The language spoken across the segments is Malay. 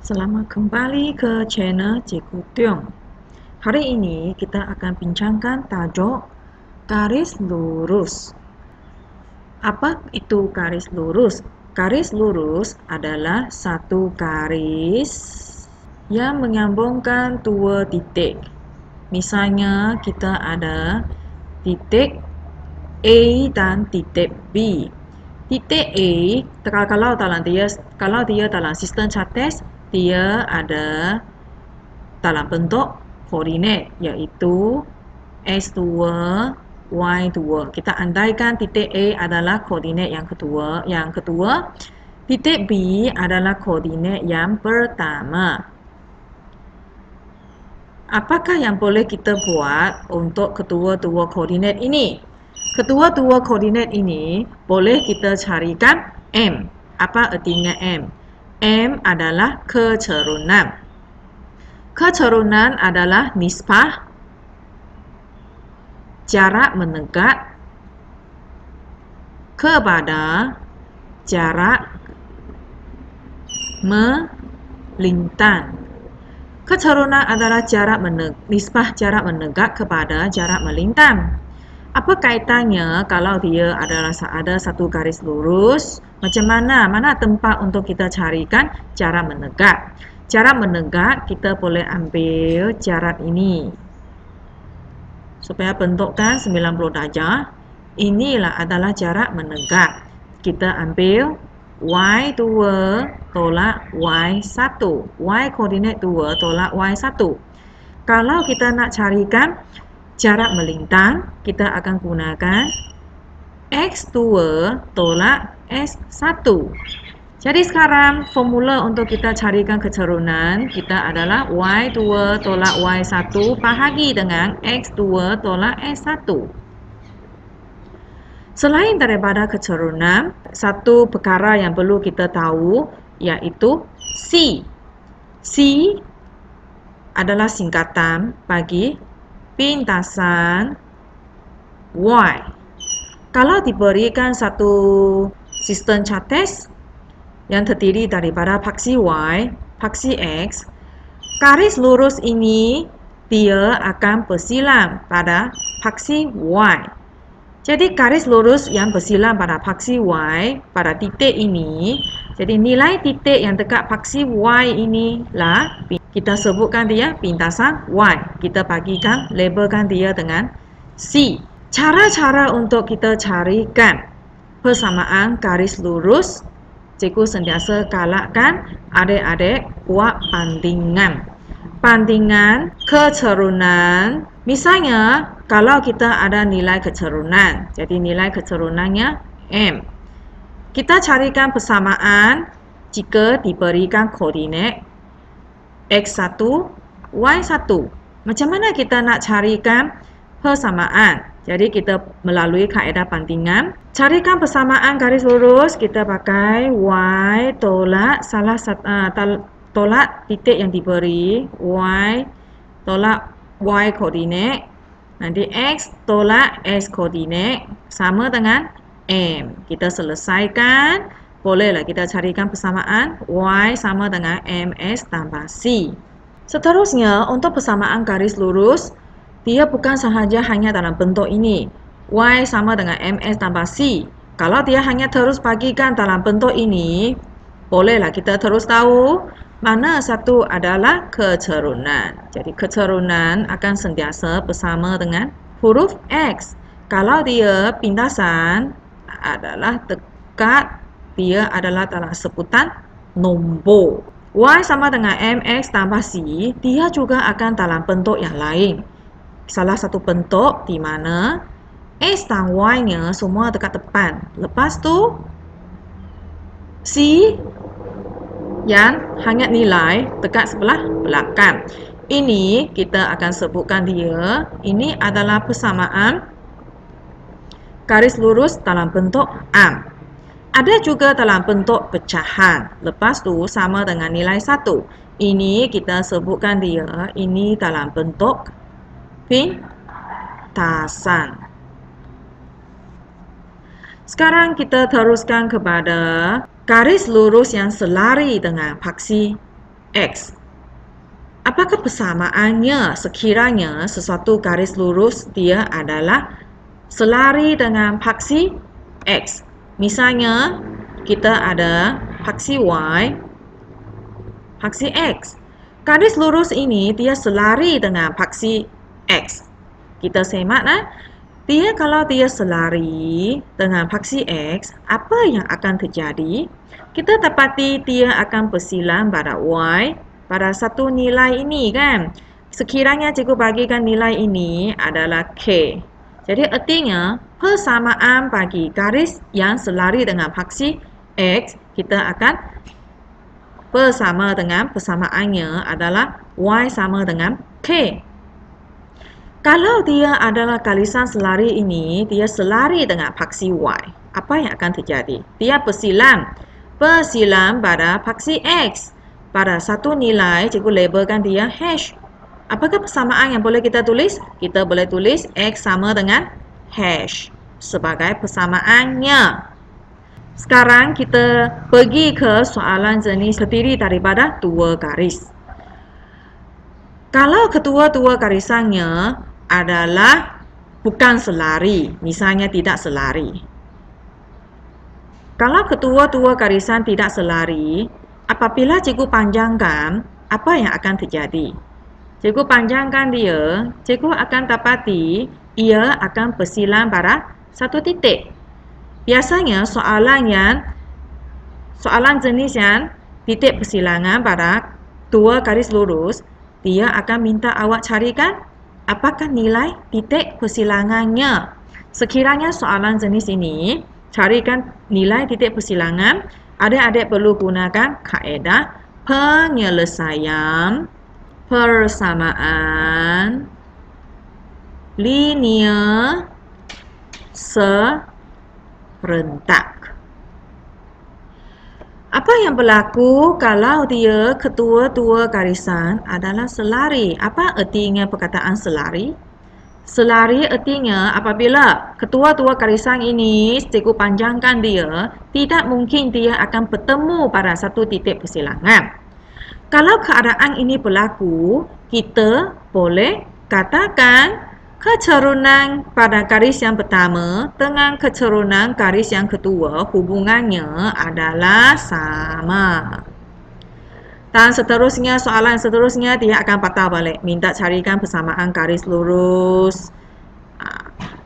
Selamat kembali ke channel Cikgu Tiong. Hari ini kita akan bincangkan tajuk garis lurus. Apa itu garis lurus? Garis lurus adalah satu garis yang menyambungkan dua titik. Misalnya kita ada titik A dan titik B. Titik A, kalau dia dalam sistem cartes, dia ada dalam bentuk koordinat, iaitu x2, y2. Kita andaikan titik A adalah koordinat yang kedua. Titik B adalah koordinat yang pertama. Apakah yang boleh kita buat untuk kedua-dua koordinat ini? Kedua-dua koordinat ini boleh kita carikan M. Apa artinya M? M adalah kecerunan. Kecerunan adalah nisbah jarak mendekat kepada jarak melintang. Kecerunan adalah nisbah jarak mendekat kepada jarak melintang. Apa kaitannya kalau dia ada satu garis lurus? Macam mana? Mana tempat untuk kita carikan jarak mendekat? Jarak mendekat kita boleh ambil jarak ini. Supaya bentukkan 90 darjah. Inilah adalah jarak mendekat. Kita ambil Y2 tolak Y1. Y koordinat 2 tolak Y1. Kalau kita nak carikan jarak melintang, kita akan gunakan X2 tolak S1. Jadi sekarang formula untuk kita carikan kecerunan kita adalah Y2 tolak Y1 bahagi dengan X2 tolak S1. Selain daripada kecerunan, satu perkara yang perlu kita tahu iaitu C. C adalah singkatan bagi pintasan Y. Kalau diberikan satu sistem cartes yang terdiri daripada paksi Y, paksi X, garis lurus ini dia akan bersilang pada paksi Y. Jadi garis lurus yang bersilang pada paksi Y pada titik ini, jadi nilai titik yang dekat paksi Y inilah kita sebutkan dia pintasan Y. Kita bagikan, labelkan dia dengan C. Cara-cara untuk kita carikan persamaan garis lurus, cikgu sentiasa galakkan adik-adik buat bandingan. Bandingan kecerunan. Misalnya, kalau kita ada nilai kecerunan, jadi nilai kecerunannya M. Kita carikan persamaan jika diberikan koordinat X1, Y1. Macam mana kita nak carikan persamaan? Jadi kita melalui kaedah bandingan. Carikan persamaan garis lurus, kita pakai Y tolak tolak titik yang diberi, Y tolak Y koordinat, nanti X tolak S koordinat sama dengan M. Kita selesaikan, bolehlah kita carikan persamaan Y sama dengan MS tambah C. Seterusnya, untuk persamaan garis lurus, dia bukan sahaja hanya dalam bentuk ini. Y sama dengan MS tambah C. Kalau dia hanya terus bagikan dalam bentuk ini, bolehlah kita terus tahu mana satu adalah kecerunan. Jadi kecerunan akan sentiasa bersama dengan huruf X. Kalau dia pintasan adalah dekat, dia adalah dalam sebutan nombor. Y sama dengan MX tambah C, dia juga akan dalam bentuk yang lain. Salah satu bentuk di mana X dan Y-nya semua dekat depan. Lepas tu, C yang hanya nilai dekat sebelah belakang. Ini kita akan sebutkan dia. Ini adalah persamaan garis lurus dalam bentuk am. Ada juga dalam bentuk pecahan. Lepas tu sama dengan nilai 1. Ini kita sebutkan dia. Ini dalam bentuk pintasan. Sekarang kita teruskan kepada garis lurus yang selari dengan paksi X. Apakah persamaannya sekiranya sesuatu garis lurus dia adalah selari dengan paksi X? Misalnya, kita ada paksi Y, paksi X. Garis lurus ini dia selari dengan paksi X. Kita semak kalau dia selari dengan paksi X, apa yang akan terjadi? Kita dapati dia akan bersilang pada Y pada satu nilai ini kan. Sekiranya cikgu bagikan nilai ini adalah K. Jadi artinya persamaan bagi garis yang selari dengan paksi X, kita akan bersama dengan persamaannya adalah Y sama dengan K. Kalau dia adalah garisan selari ini, dia selari dengan paksi Y. Apa yang akan terjadi? Dia bersilang pada paksi X. Pada satu nilai, cikgu labelkan dia hash. Apakah persamaan yang boleh kita tulis? Kita boleh tulis X sama dengan hash sebagai persamaannya. Sekarang kita pergi ke soalan jenis terdiri daripada dua garis. Kalau kedua-dua garisannya adalah bukan selari, misalnya tidak selari. Kalau kedua-dua garisan tidak selari, apabila cikgu panjangkan, apa yang akan terjadi? Cikgu panjangkan dia, cikgu akan dapati ia akan bersilang pada satu titik. Biasanya soalan jenis yang titik persilangan pada dua garis lurus, dia akan minta awak carikan apakah nilai titik persilangannya. Sekiranya soalan jenis ini, carikan nilai titik persilangan, adik-adik perlu gunakan kaedah penyelesaian persamaan linear serentak. Apa yang berlaku kalau dia kedua-dua garisan adalah selari? Apa artinya perkataan selari? Selari artinya apabila kedua-dua garisan ini cikgu panjangkan dia, tidak mungkin dia akan bertemu pada satu titik persilangan. Kalau keadaan ini berlaku, kita boleh katakan keturunan pada garis yang pertama dengan keturunan garis yang kedua hubungannya adalah sama. Dan seterusnya, soalan seterusnya dia akan patah balik. Minta carikan persamaan garis lurus.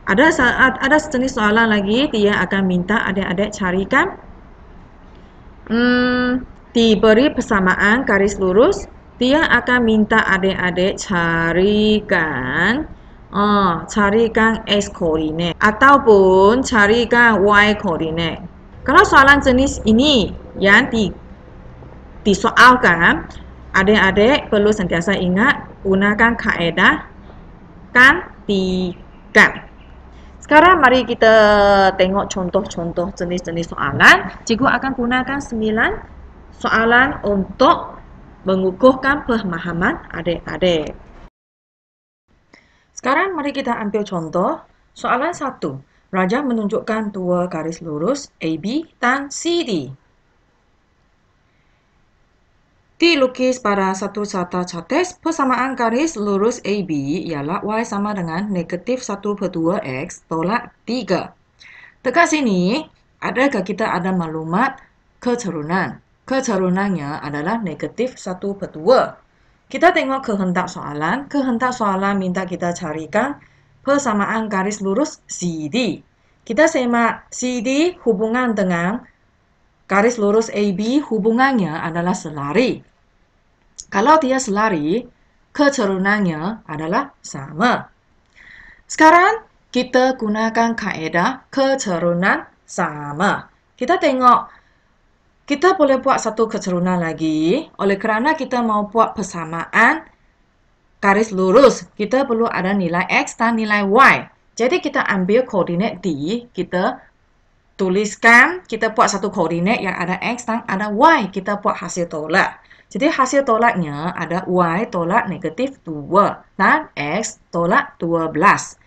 Ada sejenis soalan lagi, dia akan minta adik-adik carikan diberi persamaan garis lurus, dia akan minta adik-adik carikan X koordinat ataupun carikan Y koordinat. Kalau soalan jenis ini yang disoalkan, adik-adik perlu sentiasa ingat gunakan kaedah gantikan. Sekarang mari kita tengok contoh-contoh jenis-jenis soalan. Cikgu akan gunakan 9 soalan untuk mengukuhkan pemahaman adik-adik. Sekarang mari kita ambil contoh. Soalan 1. Raja menunjukkan dua garis lurus AB dan CD. Dilukis pada satu tata cates, persamaan garis lurus AB ialah Y sama dengan negatif 1/2X tolak 3. Dekat sini, adakah kita ada maklumat keturunan? Keturunannya adalah negatif 1/2. Kita tengok kehendak soalan. Kehendak soalan minta kita carikan persamaan garis lurus CD. Kita semak CD hubungan dengan garis lurus AB hubungannya adalah selari. Kalau dia selari, keturunannya adalah sama. Sekarang kita gunakan kaedah keturunan sama. Kita tengok, kita boleh buat satu keturunan lagi. Oleh kerana kita mau buat persamaan garis lurus, kita perlu ada nilai X dan nilai Y. Jadi kita ambil koordinat D, kita tuliskan, kita buat satu koordinat yang ada X dan ada Y. Kita buat hasil tolak. Jadi hasil tolaknya ada Y tolak negatif 2 dan X tolak 12.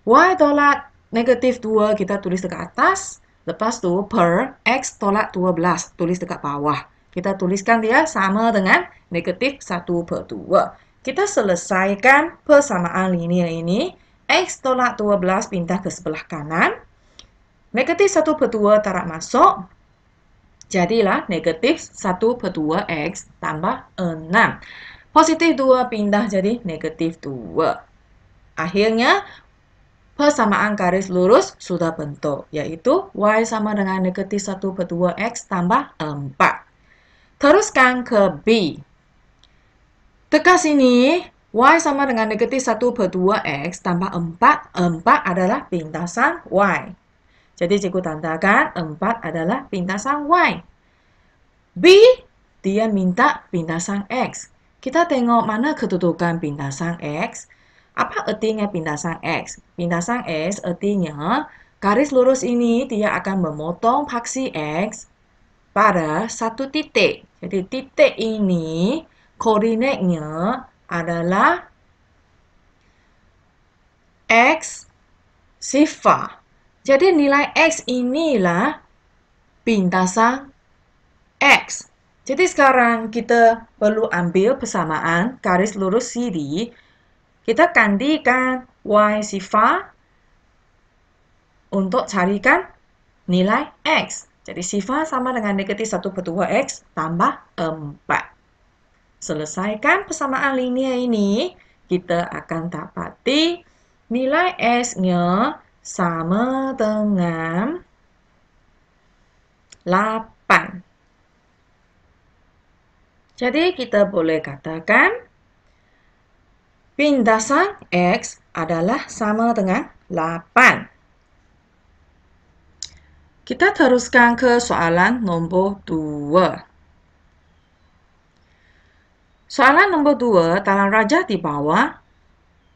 Y tolak negatif 2 kita tulis dekat atas. Lepas tu per X tolak 12 tulis dekat bawah. Kita tuliskan dia sama dengan negatif 1/2. Kita selesaikan persamaan linear ini. X tolak 12 pindah ke sebelah kanan. Negatif 1/2 tarik masuk. Jadilah negatif 1/2 X tambah 6. Positif 2 pindah jadi negatif 2. Akhirnya, persamaan garis lurus sudah bentuk, yaitu Y sama dengan negatif 1/2 X tambah 4. Teruskan ke B. Dekat sini, Y sama dengan negatif 1/2 X tambah 4. 4 adalah pintasan Y. Jadi, cikgu tandakan 4 adalah pintasan Y. B, dia minta pintasan X. Kita tengok mana kedudukan pintasan X. Apa artinya pintasan X? Pintasan X artinya garis lurus ini dia akan memotong paksi X pada satu titik. Jadi titik ini koordinatnya adalah X sifar. Jadi nilai X inilah pintasan X. Jadi sekarang kita perlu ambil persamaan garis lurus CD. Kita gantikan Y sifar untuk carikan nilai X. Jadi sifar sama dengan negatif 1/2 X tambah 4. Selesaikan persamaan linear ini, kita akan dapati nilai X-nya sama dengan 8. Jadi kita boleh katakan pintasan X adalah sama dengan 8. Kita teruskan ke soalan nombor 2. Soalan nombor 2, dalam rajah di bawah,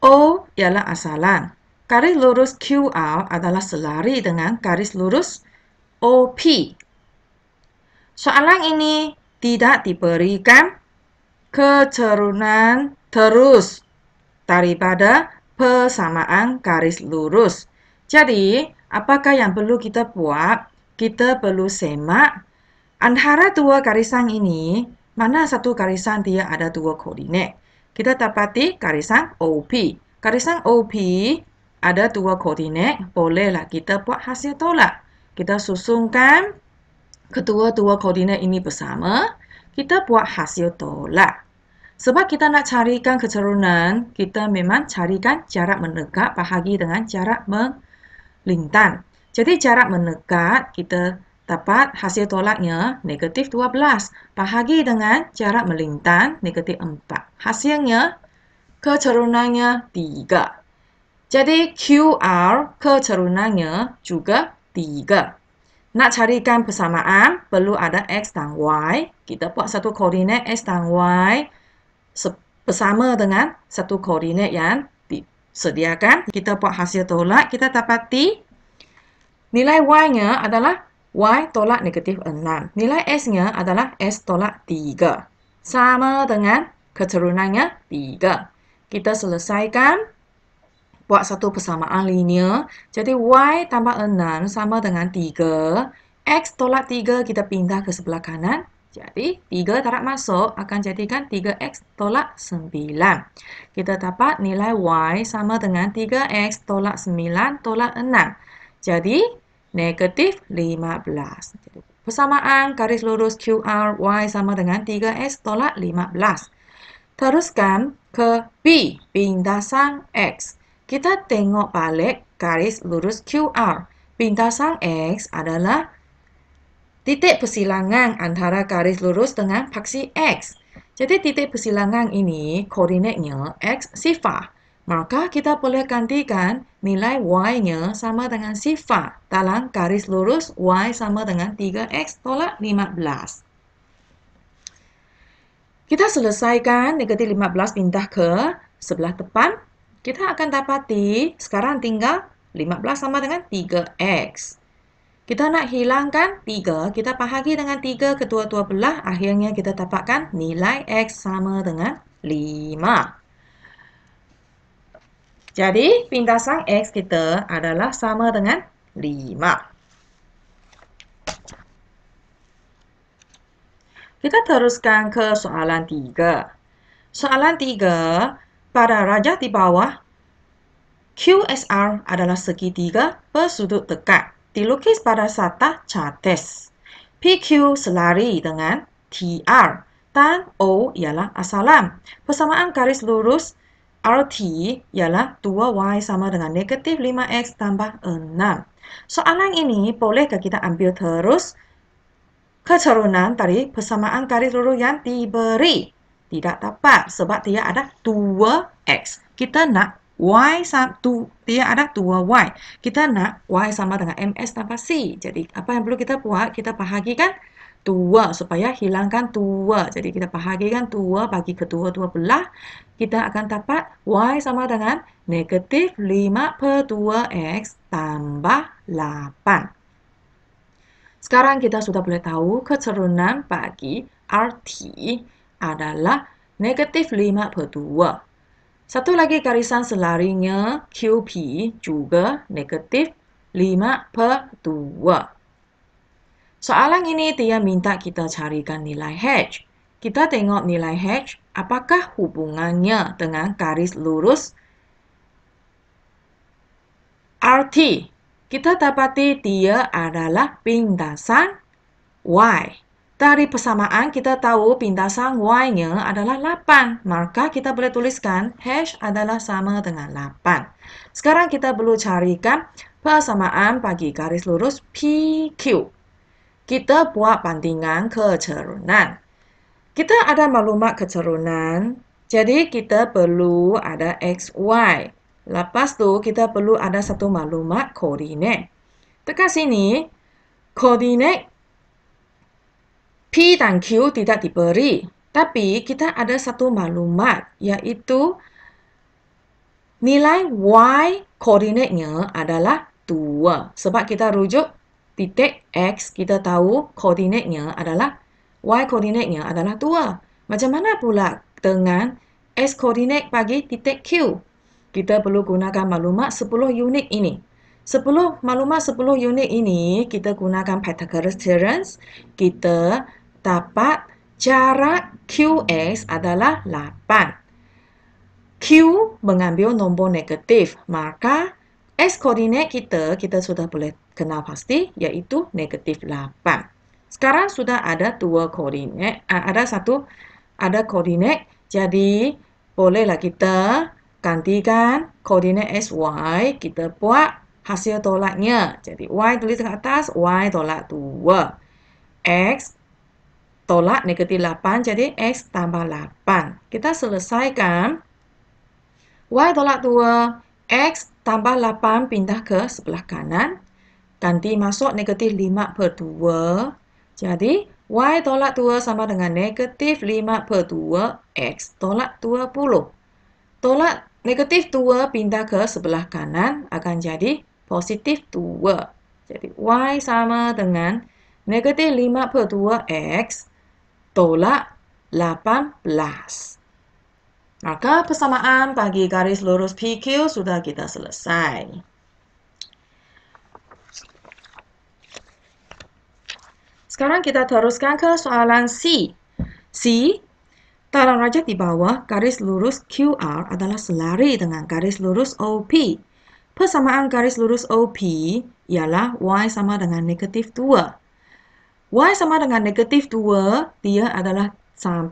O ialah asalan. Garis lurus QR adalah selari dengan garis lurus OP. Soalan ini tidak diberikan keturunan terus daripada persamaan garis lurus. Jadi, apakah yang perlu kita buat? Kita perlu semak antara dua garisan ini, mana satu garisan dia ada dua koordinat. Kita dapati garisan OP. Garisan OP ada dua koordinat, bolehlah kita buat hasil tolak. Kita susunkan kedua-dua koordinat ini bersama, kita buat hasil tolak. Sebab kita nak carikan keturunan, kita memang carikan jarak mendekat bahagi dengan jarak melintang. Jadi jarak mendekat, kita dapat hasil tolaknya negatif 12. Bahagi dengan jarak melintang, negatif 4. Hasilnya, keturunannya 3. Jadi QR keturunannya juga 3. Nak carikan persamaan, perlu ada X dan Y. Kita buat satu koordinat X dan Y bersama dengan satu koordinat yang disediakan. Kita buat hasil tolak, kita dapati nilai Y-nya adalah Y tolak negatif 6. Nilai S-nya adalah S tolak 3. Sama dengan keturunannya 3. Kita selesaikan. Buat satu persamaan linear. Jadi Y tambah 6 sama dengan 3. X tolak 3 kita pindah ke sebelah kanan. Jadi 3 tarik masuk akan jadikan 3X tolak 9. Kita dapat nilai Y sama dengan 3X tolak 9 tolak 6. Jadi negatif 15. Jadi, persamaan garis lurus QR Y sama dengan 3X tolak 15. Teruskan ke B, pintasan X. Kita tengok balik garis lurus QR. Pintasan X adalah titik persilangan antara garis lurus dengan paksi X. Jadi titik persilangan ini koordinatnya X sifar. Maka kita boleh gantikan nilai Y-nya sama dengan sifar dalam garis lurus Y sama dengan 3X tolak 15. Kita selesaikan negatif 15 pindah ke sebelah depan. Kita akan dapati sekarang tinggal 15 sama dengan 3X. Kita nak hilangkan 3, kita bahagi dengan 3 kedua-dua belah. Akhirnya kita dapatkan nilai X sama dengan 5. Jadi, pintasan X kita adalah sama dengan 5. Kita teruskan ke soalan 3. Soalan 3, pada rajah di bawah, QSR adalah segitiga bersudut dekat. Dilukis pada satah chartes. PQ selari dengan TR dan O ialah asalam. Persamaan garis lurus RT ialah 2Y sama dengan negatif 5X tambah 6. Soalan ini bolehkah kita ambil terus keturunan dari persamaan garis lurus yang diberi? Tidak dapat sebab dia ada 2X. Kita nak Y sama dia ada 2Y. Kita nak Y sama dengan MS tambah C. Jadi apa yang perlu kita buat? Kita bahagikan 2 supaya hilangkan 2. Jadi kita bahagikan 2 bagi kedua-dua belah. Kita akan dapat Y sama dengan negatif 5/2X tambah 8. Sekarang kita sudah boleh tahu keturunan bagi RT adalah negatif 5/2. Satu lagi garisan selarinya QP juga negatif 5/2. Soalan ini dia minta kita carikan nilai H. Kita tengok nilai H, apakah hubungannya dengan garis lurus RT? Kita dapati dia adalah pindasan Y. Dari persamaan kita tahu pindasan Y-nya adalah 8. Maka kita boleh tuliskan H adalah sama dengan 8. Sekarang kita perlu carikan persamaan bagi garis lurus PQ. Kita buat bandingan keturunan. Kita ada maklumat keturunan, jadi kita perlu ada XY. Lepas tu kita perlu ada satu maklumat koordinat. Dekat sini, koordinat P dan Q tidak diberi. Tapi kita ada satu maklumat, iaitu nilai Y koordinatnya adalah 2. Sebab kita rujuk titik X, kita tahu koordinatnya adalah Y koordinatnya adalah 2. Macam mana pula dengan S koordinat bagi titik Q? Kita perlu gunakan maklumat 10 unit ini. Maklumat 10 unit ini, kita gunakan Pythagoras theorem. Kita dapat jarak QX adalah 8. Q mengambil nombor negatif. Maka S koordinat kita sudah boleh kenal pasti, iaitu negatif 8. Sekarang sudah ada dua koordinat, ada koordinat. Jadi, bolehlah kita gantikan koordinat SY, kita buat hasil tolaknya. Jadi, Y tulis ke atas, Y tolak 2. X tolak negatif 8, jadi X tambah 8. Kita selesaikan. Y tolak 2, X tambah 8 pindah ke sebelah kanan. Ganti masuk negatif 5/2. Jadi, Y tolak 2 sama dengan negatif 5/2, X tolak 20. Tolak negatif 2 pindah ke sebelah kanan akan jadi positif 2. Jadi, Y sama dengan negatif 5/2X tolak 18. Maka persamaan bagi garis lurus PQ sudah kita selesai. Sekarang kita teruskan ke soalan C. C, dalam rajah di bawah, garis lurus QR adalah selari dengan garis lurus OP. Persamaan garis lurus OP ialah Y sama dengan negatif 2. Y sama dengan negatif 2, dia adalah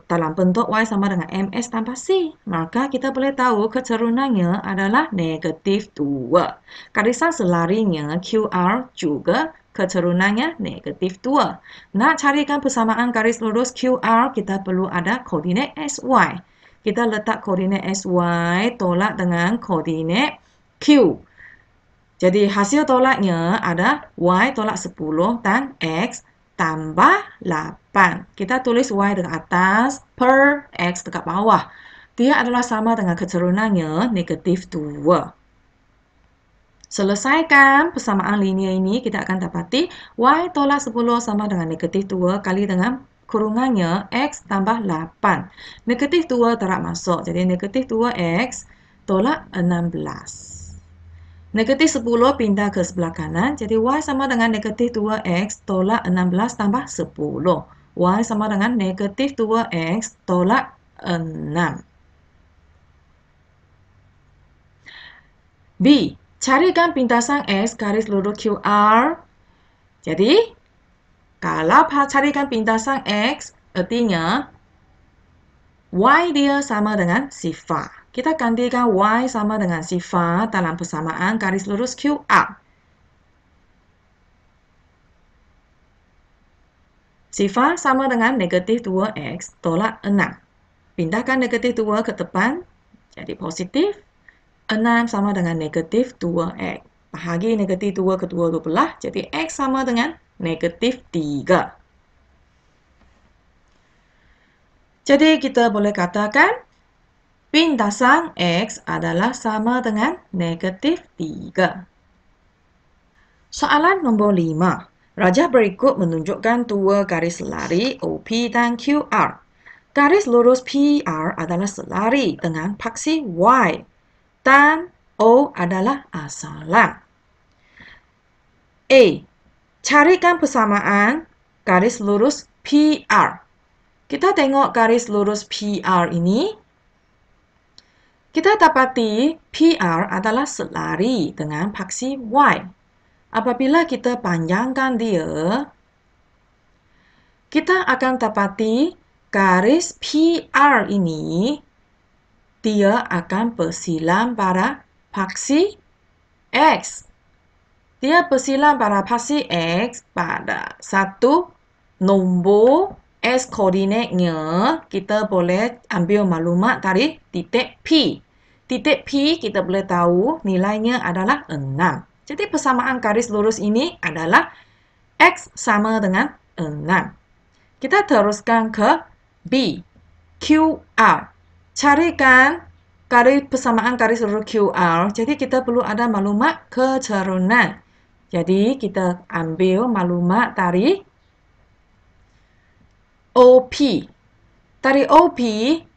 dalam bentuk Y sama dengan MS tambah C. Maka kita boleh tahu keturunannya adalah negatif 2. Garisan selarinya QR juga keturunannya negatif 2. Nak carikan persamaan garis lurus QR, kita perlu ada koordinat SY. Kita letak koordinat SY tolak dengan koordinat Q. Jadi hasil tolaknya ada Y tolak 10 dan X tambah 8. Kita tulis Y dekat atas per X dekat bawah. Dia adalah sama dengan keturunannya negatif 2. Selesaikan persamaan linear ini, kita akan dapati Y tolak 10 sama dengan negatif 2 kali dengan kurungannya X tambah 8. Negatif 2 tak masuk, jadi negatif 2X tolak 16. Negatif 10 pindah ke sebelah kanan, jadi Y sama dengan negatif 2X tolak 16 tambah 10. Y sama dengan negatif 2X tolak 6. B. Carikan pintasan X garis lurus QR. Jadi, kalau carikan pintasan X, artinya Y dia sama dengan sifar. Kita gantikan Y sama dengan sifar dalam persamaan garis lurus QR. Sifar sama dengan negatif 2X tolak 6. Pindahkan negatif 2 ke depan, jadi positif. 6 sama dengan negatif 2X. Bahagi negatif 2 kedua-dua belah, jadi X sama dengan negatif 3. Jadi kita boleh katakan pintasan X adalah sama dengan negatif 3. Soalan nombor 5. Rajah berikut menunjukkan dua garis selari OP dan QR. Garis lurus PR adalah selari dengan paksi Y dan O adalah asalan. A. Carikan persamaan garis lurus PR. Kita tengok garis lurus PR ini. Kita dapati PR adalah selari dengan paksi Y. Apabila kita panjangkan dia, kita akan dapati garis PR ini, dia akan bersilang pada paksi X. Dia bersilang pada paksi X pada satu nombor X koordinatnya, kita boleh ambil maklumat dari titik P. Titik P kita boleh tahu nilainya adalah 6. Jadi persamaan garis lurus ini adalah X sama dengan 6. Kita teruskan ke B. QR. Carikan persamaan garis lurus QR. Jadi kita perlu ada maklumat kecerunan. Jadi kita ambil maklumat dari OP. Dari OP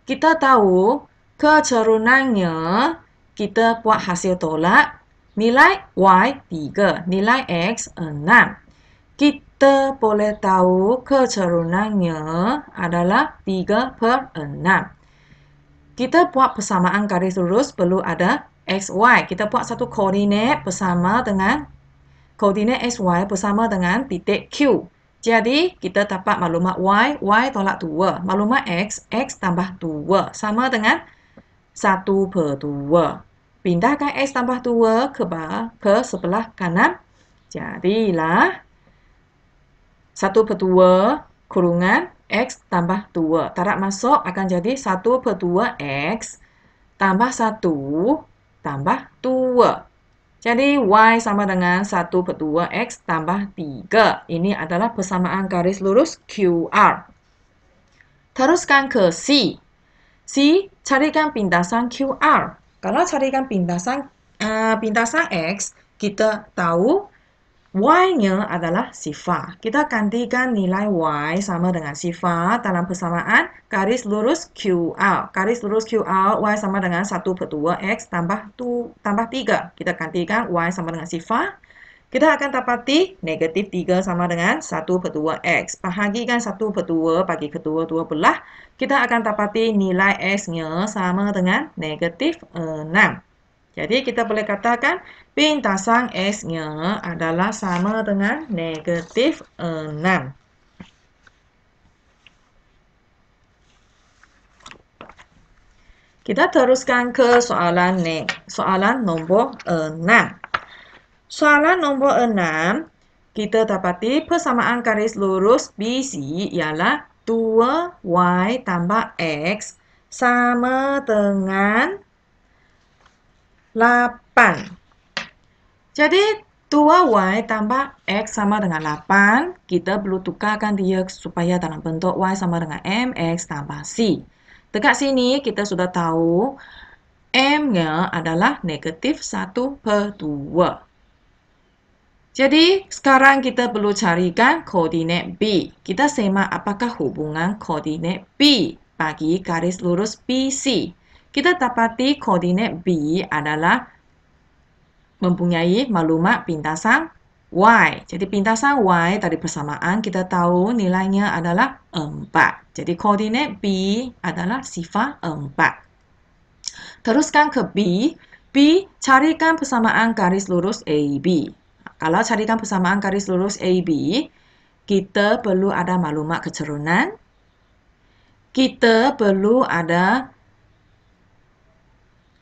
kita tahu kecerunannya, kita buat hasil tolak. Nilai Y 3, nilai X 6. Kita boleh tahu kecerunannya adalah 3/6. Kita buat persamaan garis lurus perlu ada XY. Kita buat satu koordinat bersama dengan koordinat XY bersama dengan titik Q. Jadi, kita dapat maklumat Y tolak 2. Maklumat X tambah 2 sama dengan 1/2. Pindahkan X tambah 2 ke sebelah kanan. Jadilah 1/2 kurungan X tambah 2. Tarik masuk akan jadi 1/2X tambah 1 tambah 2. Jadi Y sama dengan 1/2X tambah 3. Ini adalah persamaan garis lurus QR. Teruskan ke C. C, carikan pintasan QR. Kalau carikan pintasan X, kita tahu Y-nya adalah sifar. Kita gantikan nilai Y sama dengan sifar dalam persamaan garis lurus QR. Garis lurus QR, Y sama dengan 1/2X tambah 3. Kita gantikan Y sama dengan sifar. Kita akan dapati negatif 3 sama dengan 1/2X. Bahagikan 1/2 bagi kedua-dua belah. Kita akan dapati nilai X-nya sama dengan negatif 6. Jadi, kita boleh katakan pintasan X-nya adalah sama dengan negatif 6. Kita teruskan ke soalan nombor 6. Soalan nombor 6, kita dapati persamaan garis lurus BC ialah 2Y tambah X sama dengan 8. Jadi, 2Y tambah X sama dengan 8. Kita perlu tukarkan dia supaya dalam bentuk Y sama dengan MX tambah C. Dekat sini, kita sudah tahu M-nya adalah negatif 1/2. Jadi, sekarang kita perlu carikan koordinat B. Kita semak apakah hubungan koordinat B bagi garis lurus BC. Kita dapati koordinat B adalah mempunyai maklumat pintasan Y. Jadi pintasan Y dari persamaan kita tahu nilainya adalah 4. Jadi koordinat B adalah sifar 4. Teruskan ke B. B, carikan persamaan garis lurus AB. Kalau carikan persamaan garis lurus AB, kita perlu ada maklumat keturunan. Kita perlu ada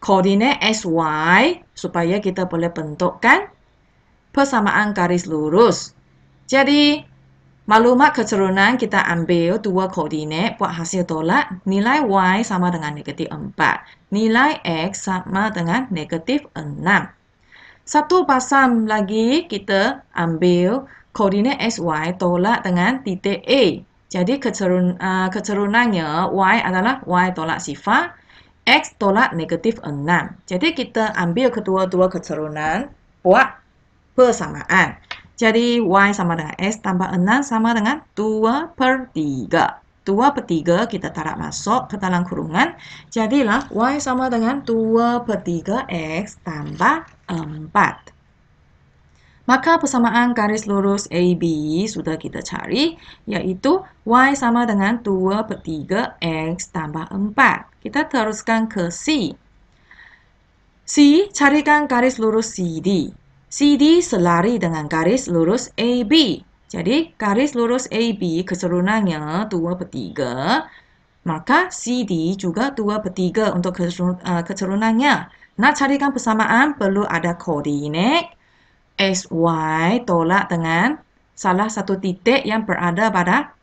koordinat SY supaya kita boleh bentukkan persamaan garis lurus. Jadi, maklumat keturunan kita ambil dua koordinat buat hasil tolak. Nilai Y sama dengan negatif 4. Nilai X sama dengan negatif 6. Satu pasang lagi kita ambil koordinat SY tolak dengan titik A. Jadi keturunannya Y adalah Y tolak sifar, X tolak negatif 6. Jadi kita ambil kedua-dua keturunan buat persamaan. Jadi Y sama dengan X tambah 6 sama dengan 2/3. 2/3 kita tarik masuk ke dalam kurungan. Jadilah Y sama dengan 2/3 X tambah 4. Maka persamaan garis lurus AB sudah kita cari, yaitu Y sama dengan 2/3 X tambah 4. Kita teruskan ke C. C, carikan garis lurus CD. CD selari dengan garis lurus AB. Jadi, garis lurus AB keturunannya 2/3, maka CD juga 2/3 untuk keturunannya. Nak carikan persamaan, perlu ada koordinat SY tolak dengan salah satu titik yang berada pada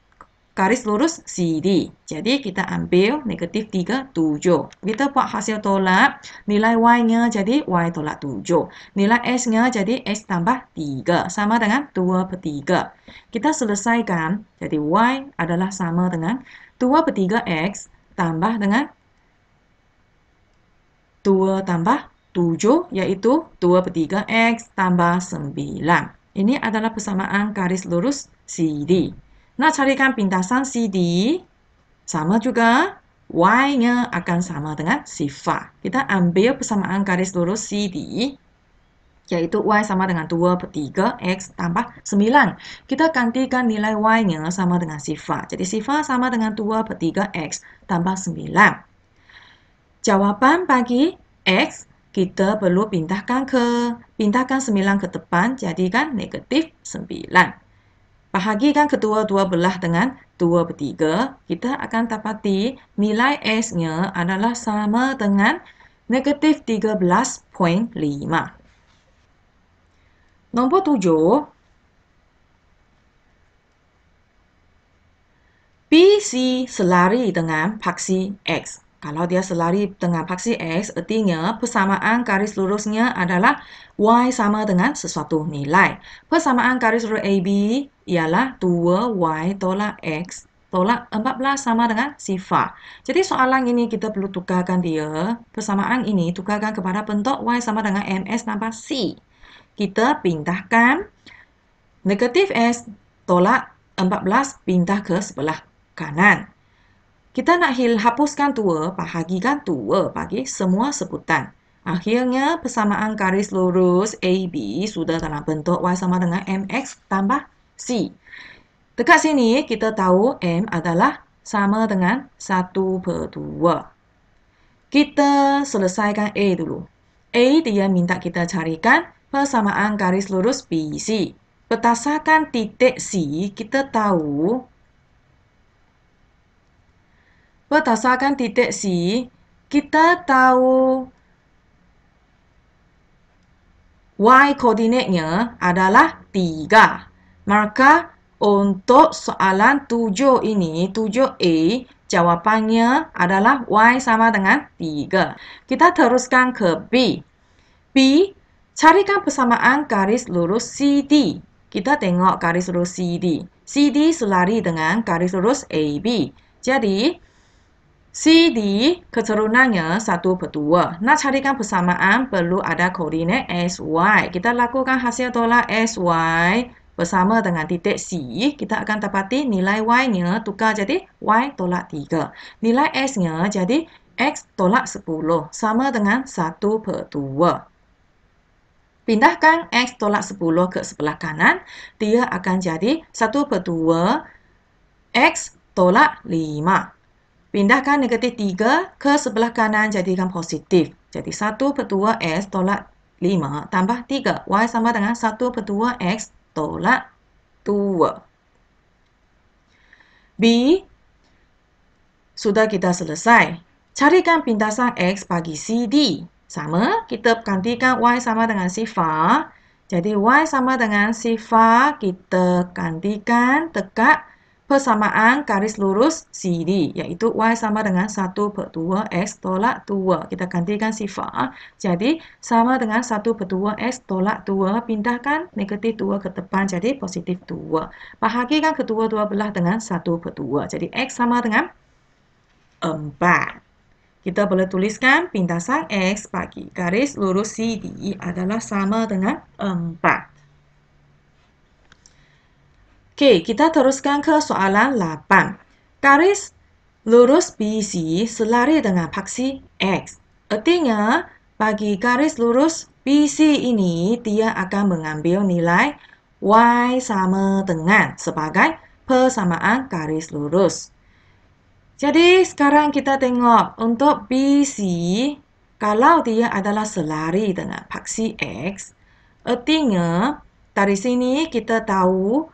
garis lurus CD. Jadi, kita ambil negatif 3, 7. Kita buat hasil tolak, nilai Y-nya jadi Y tolak 7. Nilai X-nya jadi X tambah 3, sama dengan 2/3. Kita selesaikan, jadi Y adalah sama dengan 2/3 X tambah dengan 2 tambah 7, yaitu 2/3 X tambah 9. Ini adalah persamaan garis lurus CD. Nak carikan pintasan CD, sama juga Y-nya akan sama dengan sifar. Kita ambil persamaan garis lurus CD, yaitu Y sama dengan 2/3 X tambah 9. Kita gantikan nilai Y-nya sama dengan sifar. Jadi sifar sama dengan 2/3 X tambah 9. Jawaban bagi X, kita perlu pindahkan 9 ke depan, jadikan negatif 9. Bahagikan kedua-dua belah dengan 2/3, kita akan dapati nilai S-nya adalah sama dengan negatif 13,5. Nombor 7, BC selari dengan paksi X. Kalau dia selari dengan paksi X, artinya persamaan garis lurusnya adalah Y sama dengan sesuatu nilai. Persamaan garis lurus AB ialah 2Y tolak X tolak 14 sama dengan sifar. Jadi soalan ini kita perlu tukarkan dia. Persamaan ini tukarkan kepada bentuk Y sama dengan MS tambah C. Kita pindahkan negatif S tolak 14 pindah ke sebelah kanan. Kita nak hapuskan 2, bahagikan 2 bagi semua sebutan. Akhirnya, persamaan garis lurus AB sudah dalam bentuk Y sama dengan MX tambah C. Dekat sini, kita tahu M adalah sama dengan 1/2. Kita selesaikan A dulu. A dia minta kita carikan persamaan garis lurus BC. Berdasarkan titik C, kita tahu Y koordinatnya adalah 3. Maka untuk soalan 7 ini, 7A, jawapannya adalah Y sama dengan 3. Kita teruskan ke B. B, carikan persamaan garis lurus CD. Kita tengok garis lurus CD. CD selari dengan garis lurus AB. Jadi, CD keturunannya 1/2. Nak carikan persamaan perlu ada koordinat SY. Kita lakukan hasil tolak SY bersama dengan titik C. Kita akan dapati nilai Y-nya tukar jadi Y tolak 3. Nilai S-nya jadi X tolak 10 sama dengan 1/2. Pindahkan X tolak 10 ke sebelah kanan, dia akan jadi 1/2 X tolak 5. Pindahkan negatif 3 ke sebelah kanan, jadikan positif. Jadi 1/2 X tolak 5 tambah 3. Y sama dengan 1/2 X tolak 2. B, sudah kita selesai. Carikan pintasan X bagi CD. Sama, kita gantikan Y sama dengan sifar. Jadi Y sama dengan sifar, kita gantikan dekat persamaan garis lurus CD, iaitu Y sama dengan 1/2 X tolak 2. Kita gantikan sifar. Jadi, sama dengan 1/2 X tolak 2. Pindahkan negatif 2 ke depan, jadi positif 2. Bahagikan kedua-dua belah dengan 1/2. Jadi, X sama dengan 4. Kita boleh tuliskan pintasan X bagi garis lurus CD adalah sama dengan 4. Okey, kita teruskan ke soalan 8. Garis lurus BC selari dengan paksi X. Artinya, bagi garis lurus BC ini, dia akan mengambil nilai Y sama dengan sebagai persamaan garis lurus. Jadi, sekarang kita tengok untuk BC, kalau dia adalah selari dengan paksi X, artinya dari sini kita tahu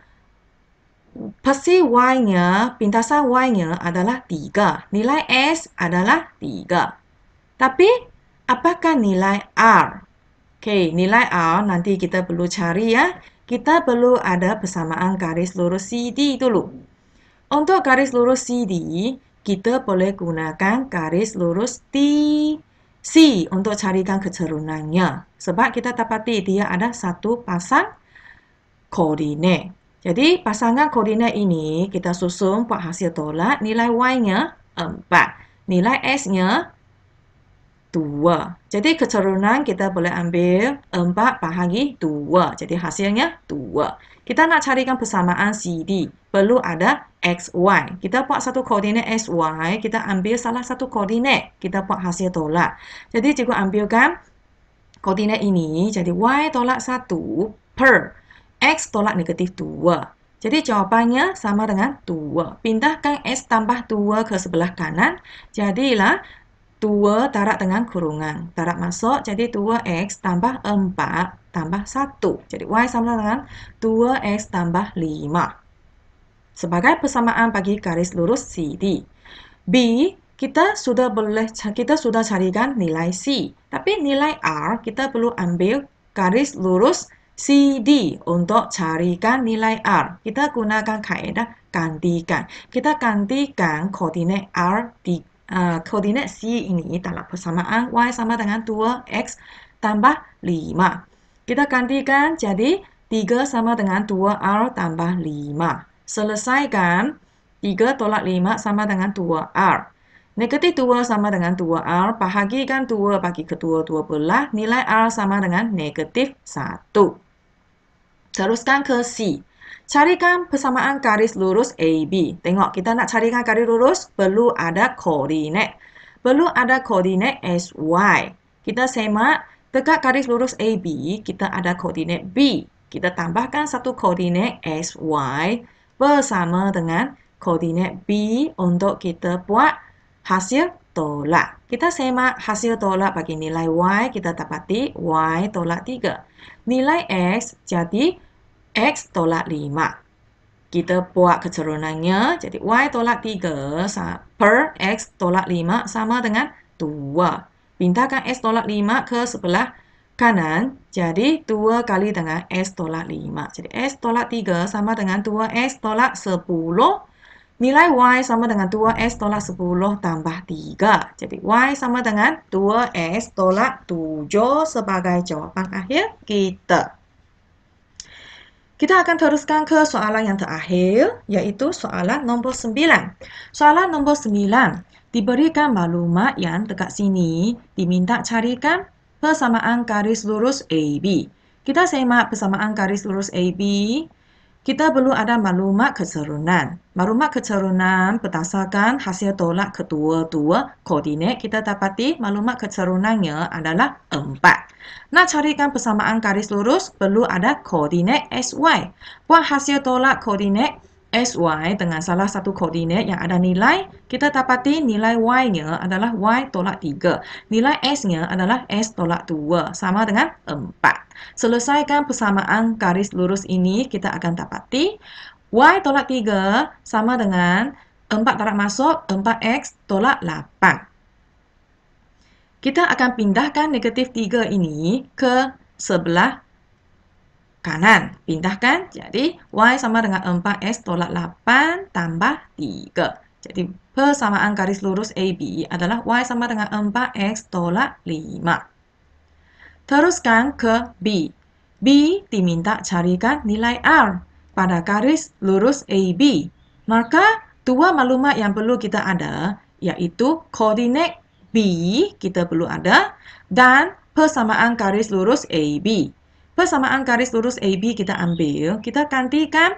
paksi Y-nya, pintasan Y-nya adalah 3. Nilai S adalah 3. Tapi, apakah nilai R? Okey, nilai R nanti kita perlu cari ya. Kita perlu ada persamaan garis lurus CD dulu. Untuk garis lurus CD, kita boleh gunakan garis lurus TC untuk carikan kecerunannya. Sebab kita dapati dia ada satu pasang koordinat. Jadi, pasangan koordinat ini kita susun buat hasil tolak. Nilai Y-nya 4. Nilai S-nya 2. Jadi, kecerunan kita boleh ambil 4 bahagi 2. Jadi, hasilnya 2. Kita nak carikan persamaan CD. Perlu ada XY. Kita buat satu koordinat XY. Kita ambil salah satu koordinat. Kita buat hasil tolak. Jadi, cikgu ambilkan koordinat ini. Jadi, Y tolak 1 per X tolak negatif 2. Jadi, jawapannya sama dengan 2. Pindahkan X tambah 2 ke sebelah kanan. Jadilah 2 tarak dengan kurungan. Tarak masuk, jadi 2X tambah 4 tambah 1. Jadi, Y sama dengan 2X tambah 5. Sebagai persamaan bagi garis lurus CD. B, kita sudah carikan nilai C. Tapi nilai R, kita perlu ambil garis lurus CD untuk carikan nilai R. Kita gunakan kaedah gantikan. Kita gantikan koordinat R di koordinat C ini dalam persamaan Y sama dengan 2X tambah 5. Kita gantikan jadi 3 sama dengan 2R tambah 5. Selesaikan 3 tolak 5 sama dengan 2R. Negatif 2 sama dengan 2R. Bahagikan 2 bagi kedua-dua belah. Nilai R sama dengan negatif 1. Teruskan ke C. Carikan persamaan garis lurus AB. Tengok, kita nak carikan garis lurus, perlu ada koordinat. Perlu ada koordinat SY. Kita semak, dekat garis lurus AB, kita ada koordinat B. Kita tambahkan satu koordinat SY bersama dengan koordinat B untuk kita buat hasil tolak. Kita semak hasil tolak bagi nilai Y, kita dapati Y tolak 3. Nilai X jadi X tolak 5. Kita buat kecerunannya, jadi Y tolak 3 per X tolak 5 sama dengan 2. Pindahkan X tolak 5 ke sebelah kanan, jadi 2 kali dengan X tolak 5. Jadi X tolak 3 sama dengan 2X tolak 10. Nilai Y sama dengan 2X tolak 10 tambah 3. Jadi Y sama dengan 2X tolak 7 sebagai jawapan akhir kita. Kita akan teruskan ke soalan yang terakhir, iaitu soalan nombor 9. Soalan nombor 9, diberikan maklumat yang dekat sini, diminta carikan persamaan garis lurus AB. Kita semak persamaan garis lurus AB. kita perlu ada maklumat keturunan. Maklumat keturunan berdasarkan hasil tolak kedua-dua koordinat, kita dapati maklumat keturunannya adalah 4. Nak carikan persamaan garis lurus, perlu ada koordinat SY. Buat hasil tolak koordinat SY dengan salah satu koordinat yang ada nilai, kita dapati nilai Y-nya adalah Y tolak 3. Nilai S-nya adalah S tolak 2, sama dengan 4. Selesaikan persamaan garis lurus ini, kita akan dapati Y tolak 3 sama dengan 4 tarik masuk 4X tolak 8. Kita akan pindahkan negatif 3 ini ke sebelah kanan. Pindahkan, jadi Y sama dengan 4X tolak 8 tambah 3. Jadi persamaan garis lurus AB adalah Y sama dengan 4X tolak 5. Teruskan ke B. B diminta carikan nilai R pada garis lurus AB. Maka dua maklumat yang perlu kita ada, yaitu koordinat B kita perlu ada dan persamaan garis lurus AB. Persamaan garis lurus AB kita ambil, kita gantikan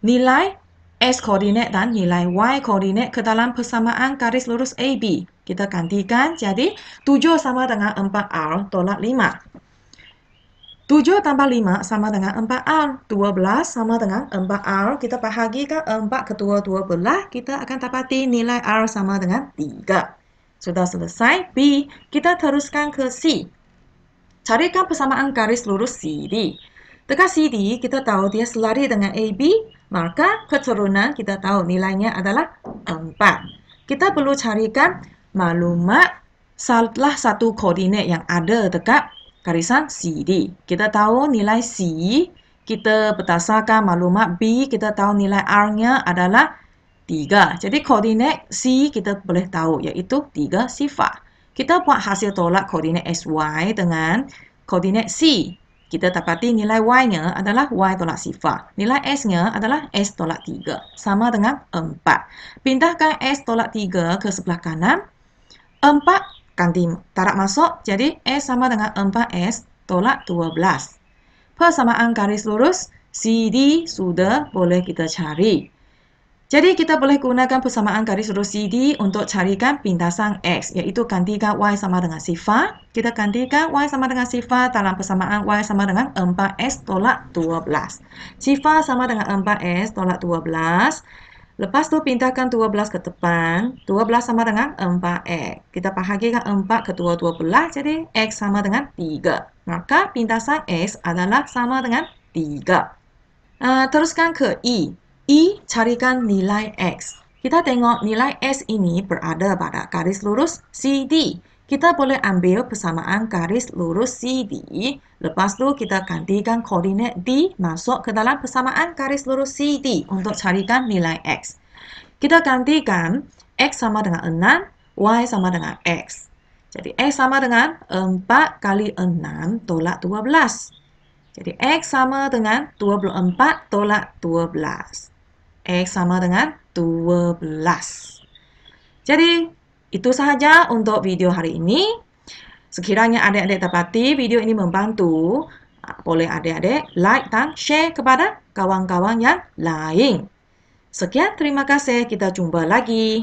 nilai S koordinat dan nilai Y koordinat ke dalam persamaan garis lurus AB. Kita gantikan, jadi 7 sama dengan 4R tolak 5. 7 tambah 5 sama dengan 4R. 12 sama dengan 4R. Kita bahagikan 4 kedua-dua belah, kita akan dapati nilai R sama dengan 3. Sudah selesai B, kita teruskan ke C. Carikan persamaan garis lurus CD. Dekat CD, kita tahu dia selari dengan AB, maka keturunan kita tahu nilainya adalah 4. Kita perlu carikan maklumat salah satu koordinat yang ada dekat garisan CD. Kita tahu nilai C, kita berdasarkan maklumat B, kita tahu nilai R-nya adalah 3. Jadi koordinat C kita boleh tahu, iaitu 3 sifar. Kita buat hasil tolak koordinat SY dengan koordinat C. Kita dapati nilai Y-nya adalah Y tolak sifar. Nilai S-nya adalah S tolak 3. Sama dengan 4. Pindahkan S tolak 3 ke sebelah kanan. 4 ganti tarik masuk. Jadi S sama dengan 4S tolak 12. Persamaan garis lurus CD sudah boleh kita cari. Jadi kita boleh gunakan persamaan garis lurus CD untuk carikan pintasan X, iaitu gantikan Y sama dengan sifar. Kita gantikan Y sama dengan sifar dalam persamaan Y sama dengan 4S tolak 12. Sifar sama dengan 4S tolak 12. Lepas tu pindahkan 12 ke depan. 12 sama dengan 4X. Kita bahagikan 4 kedua-dua belah, jadi X sama dengan 3. Maka pintasan X adalah sama dengan 3. Teruskan ke E. E carikan nilai X. Kita tengok nilai S ini berada pada garis lurus CD. Kita boleh ambil persamaan garis lurus CD. Lepas tu kita gantikan koordinat D masuk ke dalam persamaan garis lurus CD untuk carikan nilai X. Kita gantikan X sama dengan 6, Y sama dengan X. Jadi X sama dengan 4 kali 6 tolak 12. Jadi X sama dengan 24 tolak 12. X sama dengan 12. Jadi, itu sahaja untuk video hari ini. Sekiranya adik-adik dapati video ini membantu, boleh adik-adik like dan share kepada kawan-kawan yang lain. Sekian, terima kasih. Kita jumpa lagi.